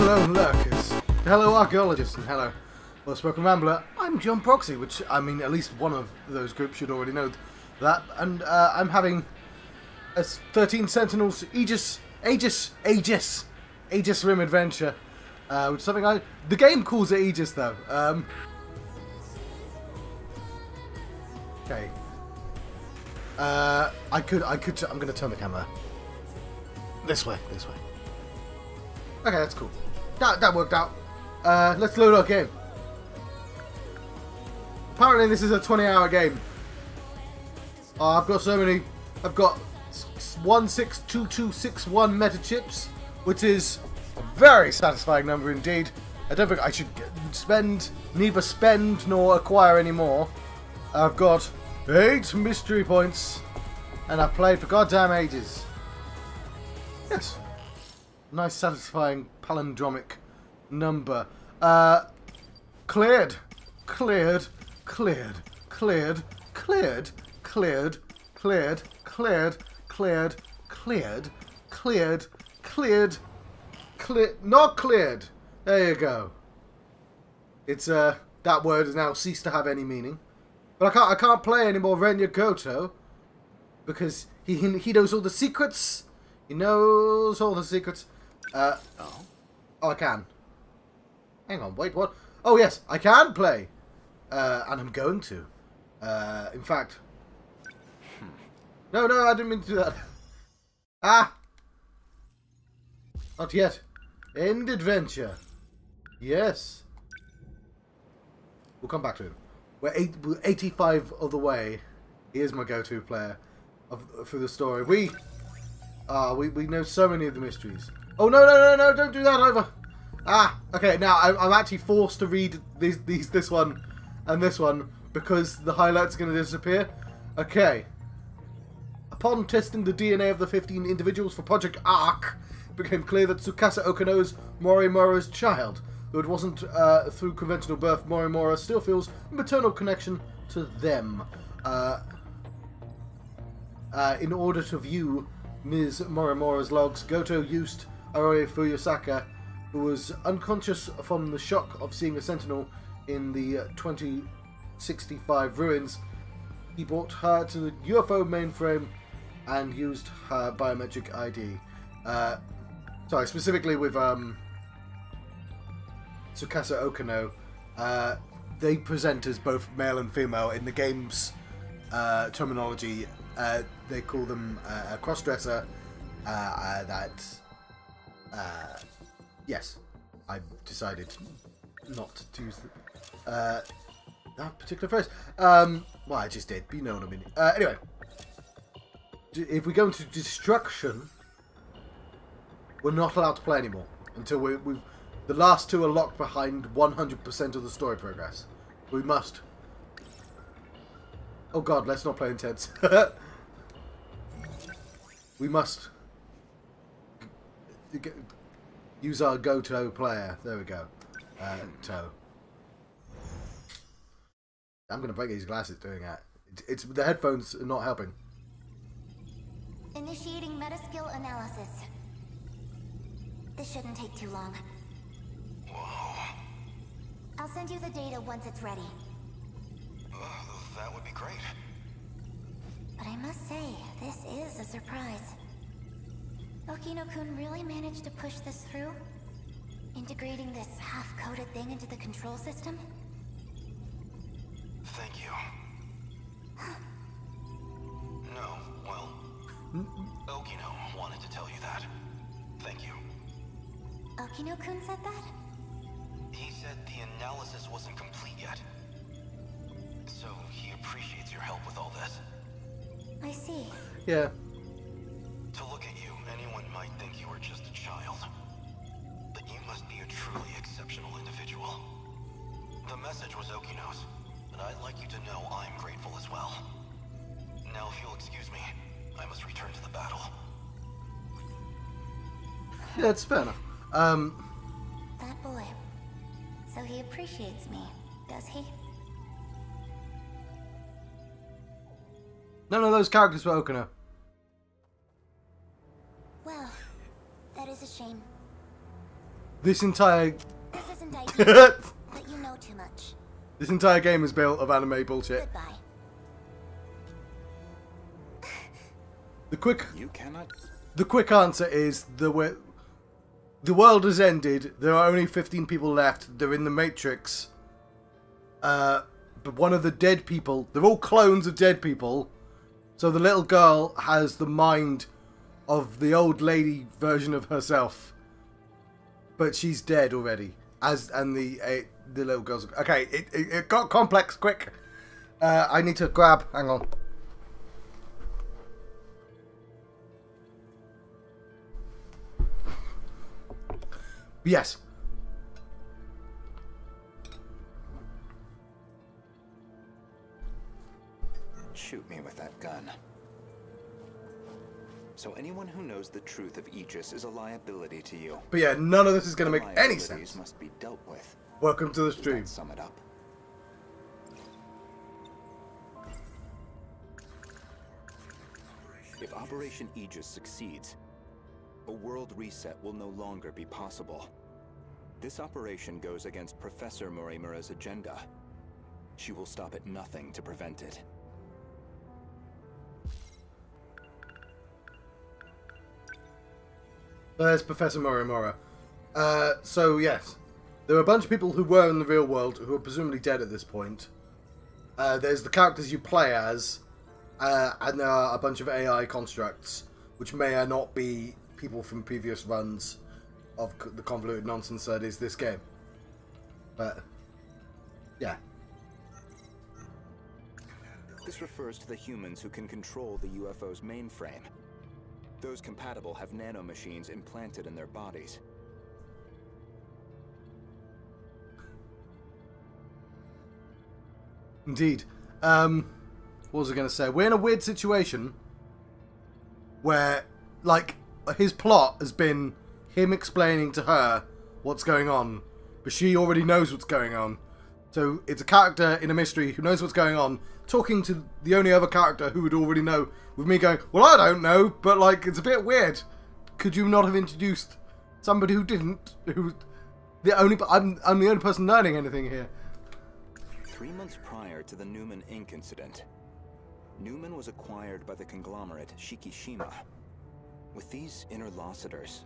Hello lurkers, hello archaeologists, and hello well-spoken rambler. I'm John Proxy, which, I mean, at least one of those groups should already know that, and I'm having a 13 Sentinels Aegis Rim adventure, which is something the game calls it Aegis though. Okay. I'm gonna turn the camera this way. Okay, that's cool. That worked out. Let's load our game. Apparently this is a 20-hour game. I've got so many. I've got 162261 meta chips, which is a very satisfying number indeed. I don't think I should neither spend nor acquire any more. I've got 8 mystery points, and I've played for goddamn ages. Yes. Nice, satisfying palindromic number. Cleared. Not cleared. There you go. It's that word has now ceased to have any meaning. But I can't play any more Renya Gouto because he knows all the secrets. He knows all the secrets. Oh, I can. Hang on, wait, what? Oh yes, I can play, and I'm going to. In fact, no, I didn't mean to do that. Not yet. End adventure. Yes. We'll come back to him. We're 85 of the way. He is my go-to player for the story. We know so many of the mysteries. Oh no! Don't do that either. Okay. Now I'm actually forced to read this one and this one because the highlights are going to disappear. Okay. Upon testing the DNA of the 15 individuals for Project Ark, it became clear that Tsukasa Okano's Morimura's child. Though it wasn't through conventional birth, Morimura still feels a maternal connection to them. In order to view Ms. Morimura's logs, Gouto used Aoi Fuyusaka, who was unconscious from the shock of seeing a Sentinel in the 2065 ruins. He brought her to the UFO mainframe and used her biometric ID. Sorry, specifically with Tsukasa Okano, they present as both male and female. In the game's terminology, they call them a cross-dresser. Yes, I decided not to use that particular phrase. Well, I just did, but you know what I mean. Anyway, if we go into destruction, we're not allowed to play anymore until the last two are locked behind 100% of the story progress. We must. Oh god, let's not play intense. We must use our Gouto player. There we go. Toe. I'm going to break these glasses doing that. It's the headphones are not helping. Initiating metaskill analysis. This shouldn't take too long. Whoa. I'll send you the data once it's ready. That would be great. But I must say, this is a surprise. Okino-kun really managed to push this through? Integrating this half-coded thing into the control system? Thank you. No, well, Okino wanted to tell you that. Thank you. Okino-kun said that? He said the analysis wasn't complete yet. So he appreciates your help with all this. I see. Yeah. To look at you, anyone might think you were just a child. But you must be a truly exceptional individual. The message was Okino's, and I'd like you to know I'm grateful as well. Now, if you'll excuse me, I must return to the battle. Yeah, it's fair enough. That boy. So he appreciates me, does he? None of those characters were Okano. Well, that is a shame. This entire This isn't ideal, but you know too much. this entire game is built of anime bullshit. Goodbye. The quick answer is the world has ended. There are only 15 people left. They're in the Matrix. But one of the dead people, they're all clones of dead people. So the little girl has the mind of the old lady version of herself. But she's dead already. And the little girl's... Okay, it got complex, quick. I need to grab... Hang on. Yes. Shoot me with that gun. So anyone who knows the truth of Aegis is a liability to you. But yeah, none of this is going to make any Liabilities sense. must be dealt with. Welcome to the Does stream. that sum it up? If Operation Aegis succeeds, a world reset will no longer be possible. This operation goes against Professor Morimura's agenda. She will stop at nothing to prevent it. There's Professor Morimura. So yes, there are a bunch of people who were in the real world who are presumably dead at this point. There's the characters you play as, and there are a bunch of AI constructs, which may or not be people from previous runs of the convoluted nonsense that is this game. But yeah. This refers to the humans who can control the UFO's mainframe. Those compatible have nanomachines implanted in their bodies. Indeed. What was I going to say? We're in a weird situation where, like, his plot has been him explaining to her what's going on, but she already knows what's going on. So it's a character in a mystery who knows what's going on, talking to the only other character who would already know, with me going, well, I don't know, but, like, it's a bit weird. Could you not have introduced somebody who didn't? I'm the only person learning anything here. 3 months prior to the Newman Inc. incident, Newman was acquired by the conglomerate Shikishima. With these interlocutors,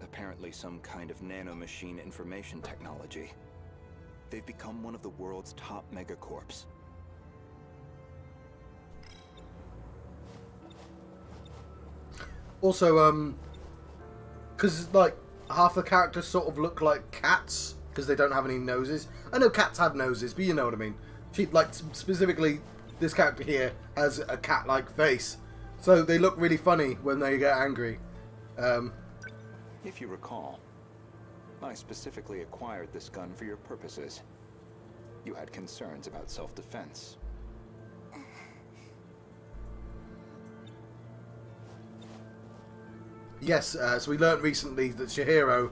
apparently some kind of nanomachine information technology, they've become one of the world's top megacorps. Also, because, like, half the characters sort of look like cats, because they don't have any noses. I know cats have noses, but you know what I mean. She, like, specifically, this character here has a cat-like face. So they look really funny when they get angry. If you recall, I specifically acquired this gun for your purposes. You had concerns about self-defense. Yes, so we learned recently that Chihiro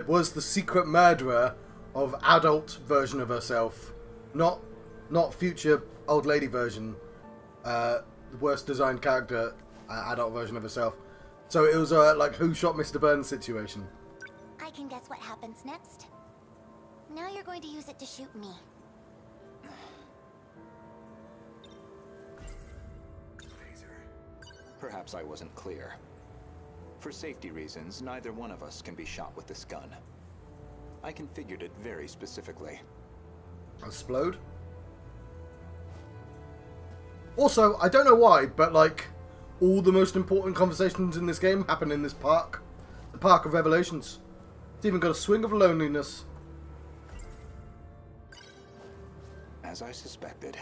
was the secret murderer of adult version of herself. Not future old lady version. The worst designed character, adult version of herself. So it was a, like, who shot Mr. Burns situation. I can guess what happens next. Now you're going to use it to shoot me. Perhaps I wasn't clear. For safety reasons, neither one of us can be shot with this gun. I configured it very specifically. Explode? Also, I don't know why, but, like, all the most important conversations in this game happen in this park. The Park of Revelations. It's even got a swing of loneliness. As I suspected,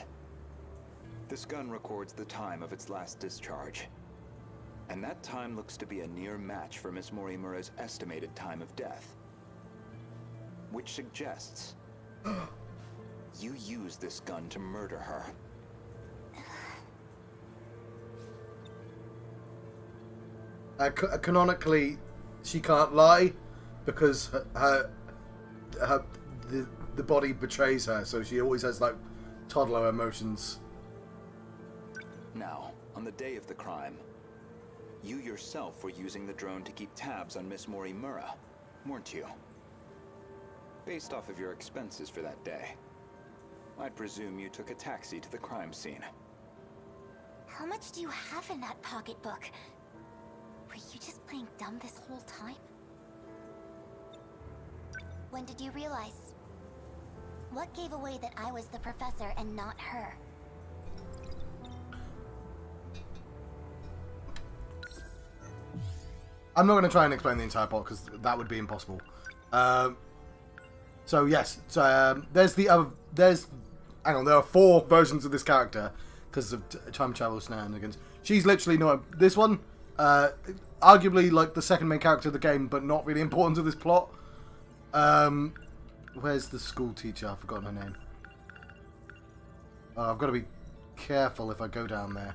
this gun records the time of its last discharge. And that time looks to be a near match for Miss Morimura's estimated time of death. Which suggests you used this gun to murder her. Canonically, she can't lie because the body betrays her, so she always has, like, toddler emotions. Now, on the day of the crime, you yourself were using the drone to keep tabs on Miss Morimura. weren't you? Based off of your expenses for that day, I'd presume you took a taxi to the crime scene. How much do you have in that pocketbook? Were you just playing dumb this whole time? When did you realize? What gave away that I was the professor and not her? I'm not going to try and explain the entire plot because that would be impossible. So yes, there's the other. Hang on, there are 4 versions of this character because of time travel shenanigans. She's literally not this one. Arguably like the second main character of the game, but not really important to this plot. Where's the school teacher? I've forgotten her name. Oh, I've got to be careful if I go down there.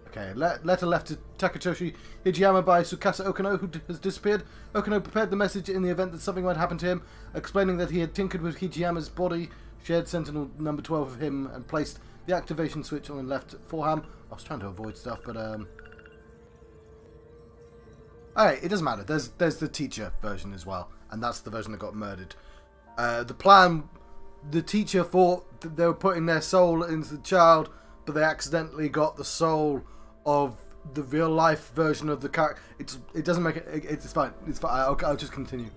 Okay, letter left to Takatoshi Hijiyama by Tsukasa Okano, who has disappeared. Okano prepared the message in the event that something might happen to him, explaining that he had tinkered with Hijiyama's body, shared Sentinel number 12 of him, and placed the activation switch on the left foreham. I was trying to avoid stuff, but alright, it doesn't matter. There's the teacher version as well, and that's the version that got murdered. The plan, the teacher thought that they were putting their soul into the child, but they accidentally got the soul of the real life version of the character. It doesn't make it. It's fine. It's fine. I'll just continue.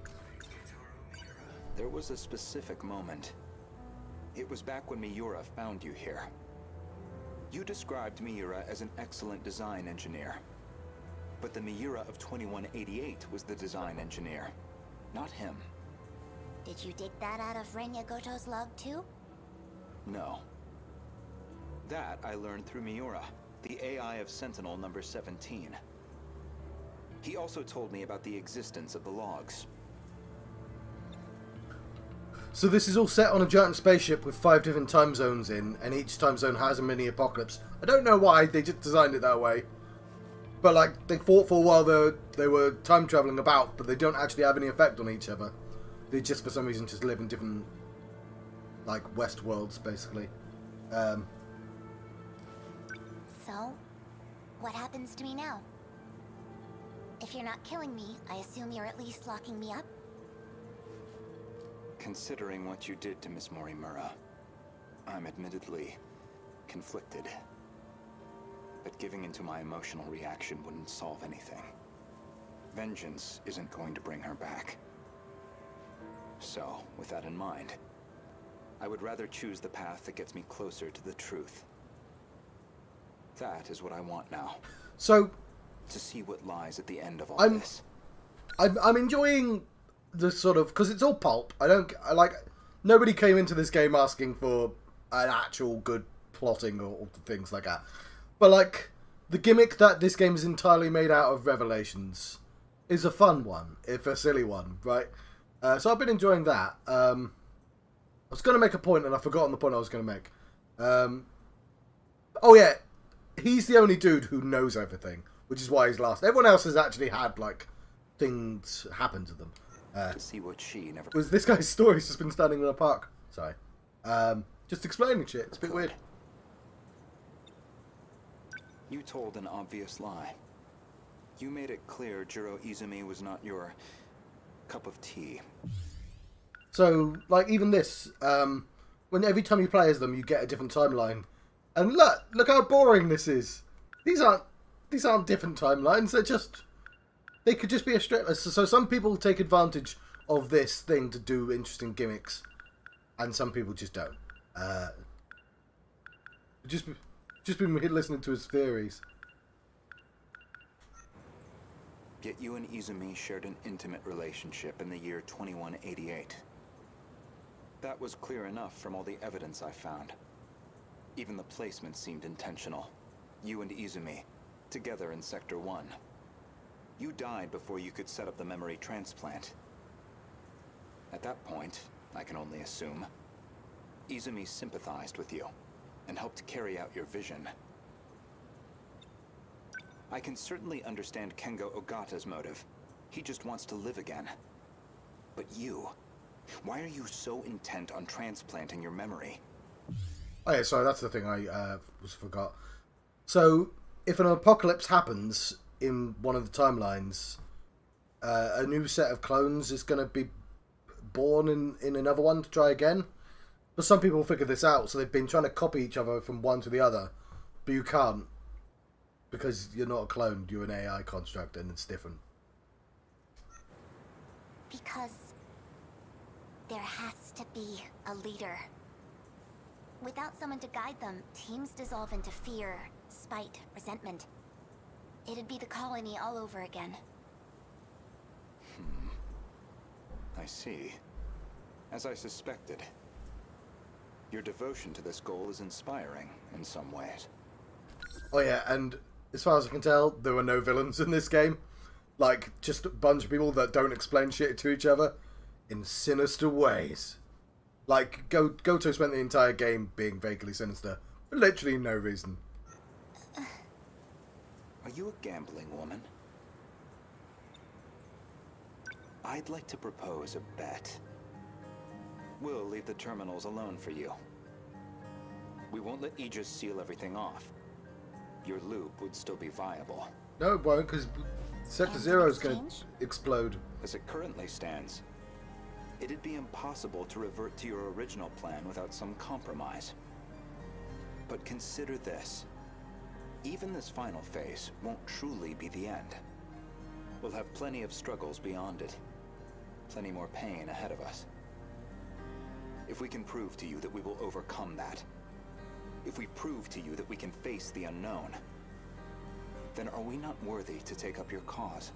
There was a specific moment. It was back when Miura found you here. You described Miura as an excellent design engineer. But the Miura of 2188 was the design engineer, not him. Did you dig that out of Renya Gouto's log too? No. That I learned through Miura, the AI of Sentinel number 17. He also told me about the existence of the logs. So this is all set on a giant spaceship with 5 different time zones in, and each time zone has a mini apocalypse. I don't know why they just designed it that way. But like, they fought for a while, they were time traveling about, but they don't actually have any effect on each other. They just, for some reason, just live in different, like, West worlds, basically. So, what happens to me now? If you're not killing me, I assume you're at least locking me up? Considering what you did to Miss Morimura, I'm admittedly conflicted. But giving into my emotional reaction wouldn't solve anything. Vengeance isn't going to bring her back. So, with that in mind, I would rather choose the path that gets me closer to the truth. That is what I want now. So, to see what lies at the end of all this. I'm enjoying the sort of, because it's all pulp. Nobody came into this game asking for an actual good plotting or things like that. But like, the gimmick that this game is entirely made out of revelations is a fun one, if a silly one, right? So I've been enjoying that. I was going to make a point and I've forgotten the point I was going to make. Oh yeah, he's the only dude who knows everything, which is why he's last. Everyone else has actually had, like, things happen to them. To see what she never... Was this guy's story's just been standing in a park. Sorry. Just explaining shit. It's a bit weird. You told an obvious lie. You made it clear Jiro Izumi was not your cup of tea. So, like, even this, when every time you play as them, you get a different timeline. And look how boring this is. These aren't different timelines. They could just be a straight. So some people take advantage of this thing to do interesting gimmicks, and some people just don't. Just been listening to his theories. Yet you and Izumi shared an intimate relationship in the year 2188. That was clear enough from all the evidence I found. Even the placement seemed intentional. You and Izumi, together in Sector 1. You died before you could set up the memory transplant. At that point, I can only assume, Izumi sympathized with you and helped carry out your vision. I can certainly understand Kengo Ogata's motive. He just wants to live again. But you, why are you so intent on transplanting your memory? Oh yeah, sorry, that's the thing I forgot. So, if an apocalypse happens in one of the timelines, a new set of clones is going to be born in another one to try again. But some people figure this out, so they've been trying to copy each other from one to the other. But you can't. Because you're not a clone, you're an AI construct, and it's different. Because there has to be a leader. Without someone to guide them, teams dissolve into fear, spite, resentment. It'd be the colony all over again. I see. As I suspected. Your devotion to this goal is inspiring in some ways. Oh yeah, and as far as I can tell, there were no villains in this game. Like, just a bunch of people that don't explain shit to each other in sinister ways. Like, Gouto spent the entire game being vaguely sinister, for literally no reason. Are you a gambling woman? I'd like to propose a bet. We'll leave the terminals alone for you. We won't let Aegis seal everything off. Your loop would still be viable. No, it won't, because Sector Zero is going to explode. As it currently stands, it'd be impossible to revert to your original plan without some compromise. But consider this. Even this final phase won't truly be the end. We'll have plenty of struggles beyond it. Plenty more pain ahead of us. If we can prove to you that we will overcome that, if we prove to you that we can face the unknown, then are we not worthy to take up your cause,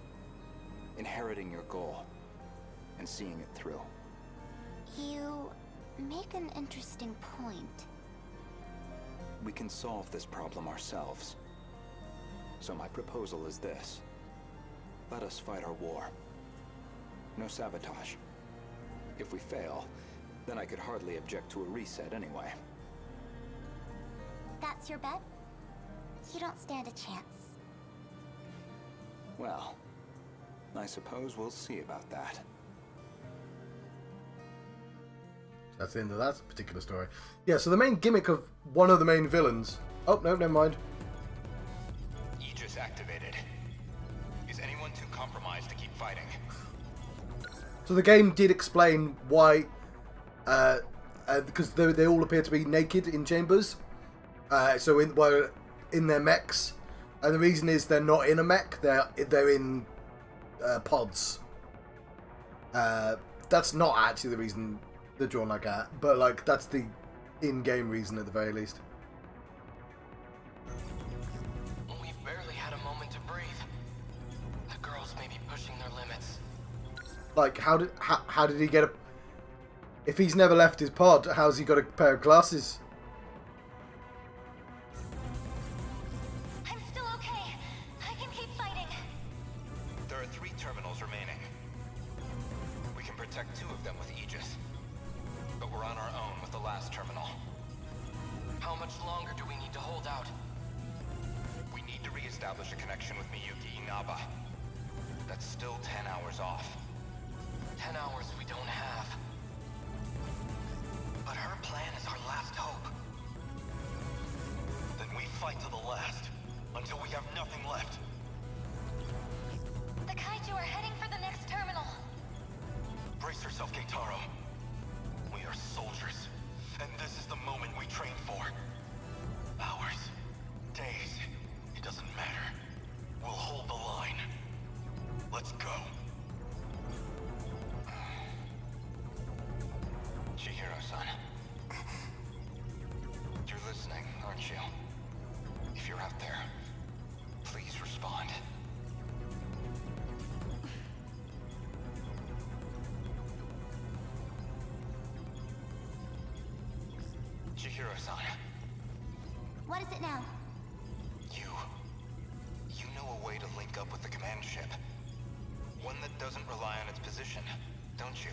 inheriting your goal, and seeing it through? You make an interesting point. We can solve this problem ourselves. So my proposal is this. Let us fight our war. No sabotage. If we fail, then I could hardly object to a reset anyway. That's your bet? You don't stand a chance. Well, I suppose we'll see about that. That's the end of that particular story. Yeah, so the main gimmick of one of the main villains... Oh, no, never mind. Aegis activated. Is anyone too compromised to keep fighting? So the game did explain why... because they all appear to be naked in chambers. So in their mechs. And the reason is they're not in a mech, they're in pods. That's not actually the reason they're drawn like that, but like that's the in-game reason at the very least. We've barely had a moment to breathe. The girls may be pushing their limits. Like, how did he get a... If he's never left his pod, how's he got a pair of glasses? I'm still okay. I can keep fighting. There are 3 terminals remaining. We can protect 2 of them with Aegis. But we're on our own with the last terminal. How much longer do we need to hold out? We need to re-establish a connection with Miyuki Inaba. That's still 10 hours off. 10 hours we don't have. But her plan is our last hope. Then we fight to the last, until we have nothing left. The kaiju are heading for the next terminal. Brace yourself, Keitaro. We are soldiers, and this is the moment we train for. Hours, days, it doesn't matter. We'll hold the line. Let's go. Chihiro-san. You're listening, aren't you? If you're out there, please respond. Chihiro-san. What is it now? You know a way to link up with the command ship. One that doesn't rely on its position, don't you?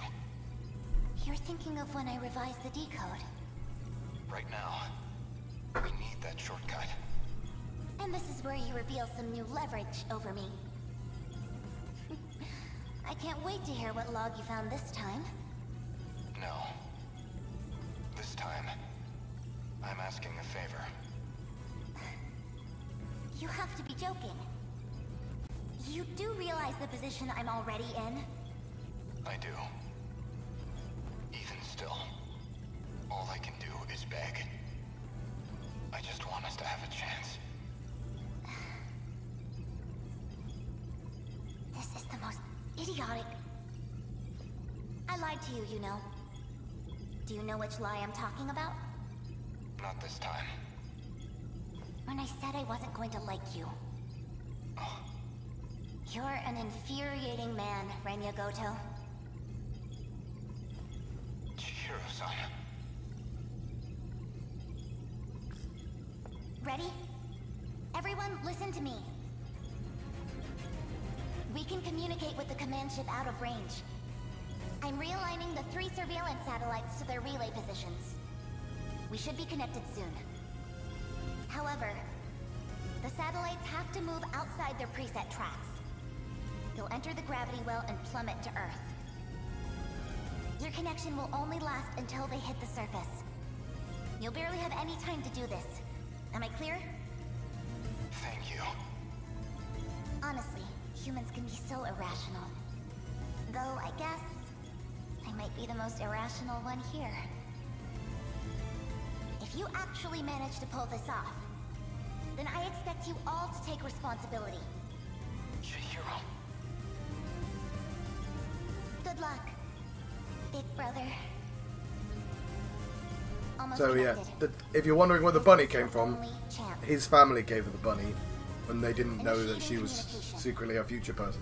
You're thinking of when I revised the decode. Right now, we need that shortcut. And this is where you reveal some new leverage over me. I can't wait to hear what log you found this time. No. This time, I'm asking a favor. You have to be joking. You do realize the position I'm already in? I do. Even still, all I can do is beg. I just want us to have a chance. This is the most idiotic... I lied to you, you know. Do you know which lie I'm talking about? Not this time. When I said I wasn't going to like you. Oh, You're an infuriating man, Renya Gouto. Chihiro-san. Ready? Everyone, listen to me. We can communicate with the command ship out of range. I'm realigning the 3 surveillance satellites to their relay positions. We should be connected soon. However, the satellites have to move outside their preset tracks. They'll enter the gravity well and plummet to Earth. Your connection will only last until they hit the surface. You'll barely have any time to do this. Am I clear? Thank you. Honestly, humans can be so irrational. Though, I guess, I might be the most irrational one here. If you actually manage to pull this off, then I expect you all to take responsibility. Chihiro. Good luck, big brother. Almost So yeah, connected. if you're wondering where the bunny came Your from, only chance. his family gave her the bunny when they didn't know that she was Initiating secretly a future person.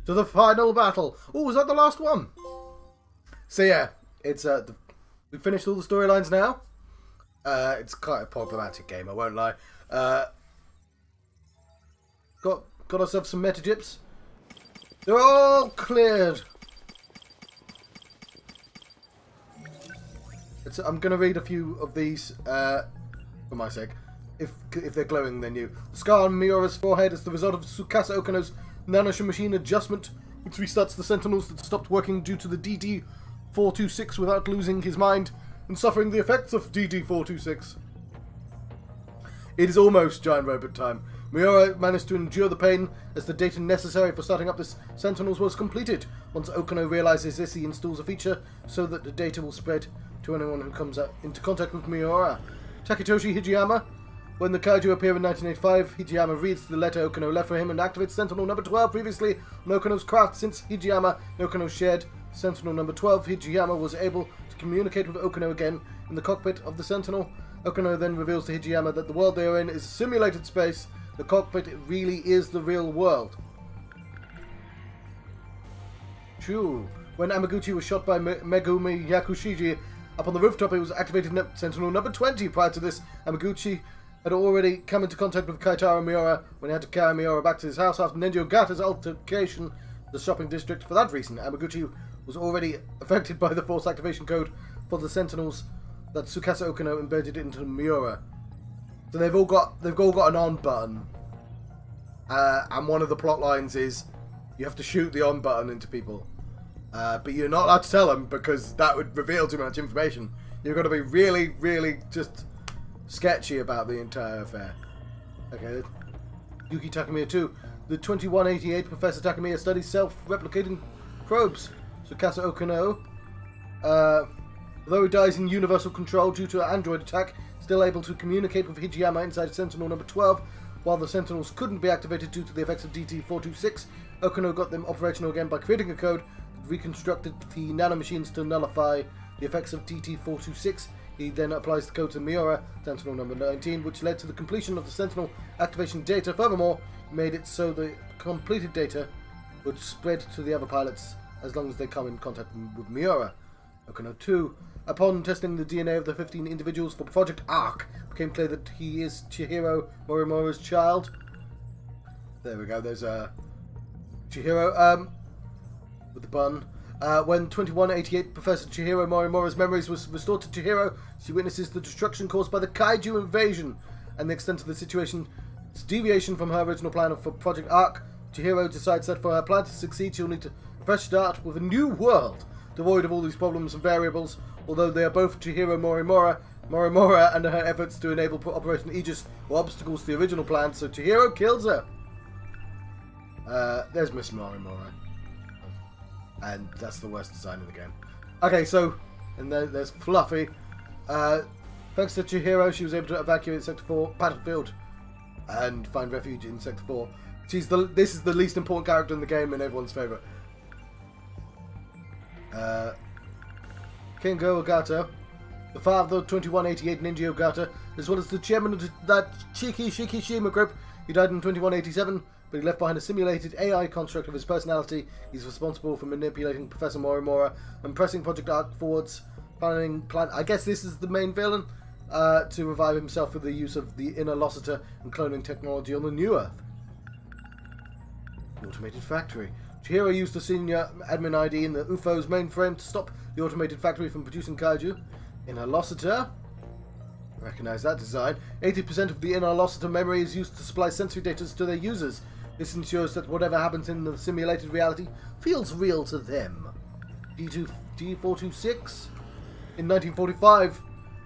To the final battle. Oh, was that the last one? So yeah, it's we finished all the storylines now. It's quite a problematic game, I won't lie. Got ourselves some meta chips. They're all cleared. I'm going to read a few of these for my sake. If they're glowing, they're new. The scar on Miura's forehead is the result of Tsukasa Okano's nanomachine adjustment, which restarts the Sentinels that stopped working due to the DD-426 without losing his mind and suffering the effects of DD-426. It is almost giant robot time. Miura managed to endure the pain as the data necessary for starting up this Sentinels was completed. Once Okano realizes this, he installs a feature so that the data will spread to anyone who comes into contact with Miura. Taketoshi Hijiyama. When the kaiju appear in 1985, Hijiyama reads the letter Okano left for him and activates Sentinel number 12 previously on Okano's craft. Since Hijiyama and Okano shared Sentinel number 12, Hijiyama was able to communicate with Okano again in the cockpit of the Sentinel. Okano then reveals to Hijiyama that the world they are in is simulated space. The cockpit really is the real world. True. When Amaguchi was shot by Megumi Yakushiji up on the rooftop, it was activated Sentinel number 20. Prior to this, Amaguchi had already come into contact with Kaitaro Miura when he had to carry Miura back to his house after Nenjo Gata's altercation in the shopping district. For that reason, Amaguchi was already affected by the force activation code for the Sentinels that Tsukasa Okano embedded into Miura. So they've all got an on button, and one of the plot lines is you have to shoot the on button into people, but you're not allowed to tell them because that would reveal too much information. You've got to be really, really just sketchy about the entire affair. Okay, Yuki Takamiya 2. The 2188 Professor Takamiya studies self-replicating probes. Tsukasa Okano, though he dies in universal control due to an android attack, still able to communicate with Hijiyama inside Sentinel number 12. While the Sentinels couldn't be activated due to the effects of DT-426, Okano got them operational again by creating a code that reconstructed the nanomachines to nullify the effects of DT-426. He then applies the code to Miura, Sentinel number 19, which led to the completion of the Sentinel activation data. Furthermore, made it so the completed data would spread to the other pilots as long as they come in contact with Miura. Okano 2. Upon testing the DNA of the 15 individuals for Project Arc, it became clear that he is Chihiro Morimura's child. There we go, there's Chihiro, with the bun. When 2188 Professor Chihiro Morimura's memories was restored to Chihiro, she witnesses the destruction caused by the kaiju invasion and the extent of the situation. It's deviation from her original plan for Project Arc. Chihiro decides that for her plan to succeed, she'll need a fresh start with a new world, devoid of all these problems and variables. although they are both Chihiro Morimura and her efforts to enable Operation Aegis were obstacles to the original plan, so Chihiro kills her. There's Miss Morimura. And that's the worst design in the game. Okay, so, and there's Fluffy. Thanks to Chihiro, she was able to evacuate Sector 4 battlefield and find refuge in Sector 4. This is the least important character in the game and everyone's favourite. Kengo Ogata, the father of 2188 Ninja Ogata, as well as the chairman of that Chiki Shikishima group. He died in 2187, but he left behind a simulated AI construct of his personality. He's responsible for manipulating Professor Morimura and pressing Project Arc forwards, I guess this is the main villain, to revive himself with the use of the inner Lositer and cloning technology on the New Earth. The automated factory. Chihiro used the senior admin ID in the UFO's mainframe to stop the automated factory from producing kaiju. Inner Lositer. Recognize that design. 80% of the inner Lositer memory is used to supply sensory data to their users. This ensures that whatever happens in the simulated reality feels real to them. D426? In 1945,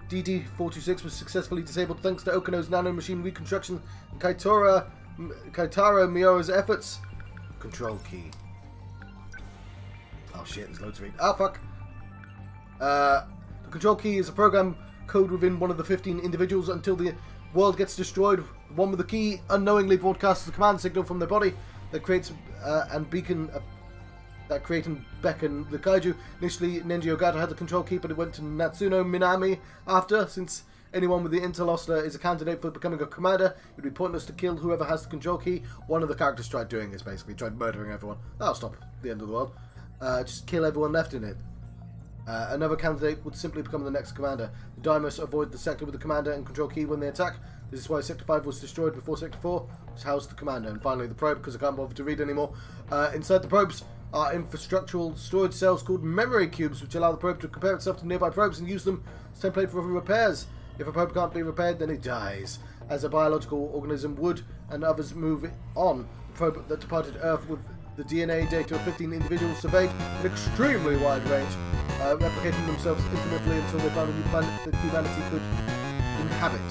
DD426 was successfully disabled thanks to Okino's nanomachine reconstruction and Kaitaro Miura's efforts. Control key. Oh shit, there's loads to read. Oh fuck! The control key is a program code within one of the 15 individuals until the world gets destroyed. The one with the key unknowingly broadcasts the command signal from their body that creates and beacon the kaiju. Initially, Nenji Ogata had the control key, but it went to Natsuno Minami after. Since anyone with the Interloster is a candidate for becoming a commander, it would be pointless to kill whoever has the control key. One of the characters tried doing this, basically. Tried murdering everyone. That'll stop the end of the world. Just kill everyone left in it. Another candidate would simply become the next commander. The Daimos avoid the sector with the commander and control key when they attack. This is why Sector 5 was destroyed before Sector 4, which housed the commander. And finally the probe, because I can't bother to read anymore. Inside the probes are infrastructural storage cells called memory cubes, which allow the probe to compare itself to nearby probes and use them as template for repairs. If a probe can't be repaired, then it dies, as a biological organism would, and others move on. The probe that departed Earth with the DNA data of 15 individuals surveyed an extremely wide range, replicating themselves infinitely until they found a new planet that humanity could inhabit.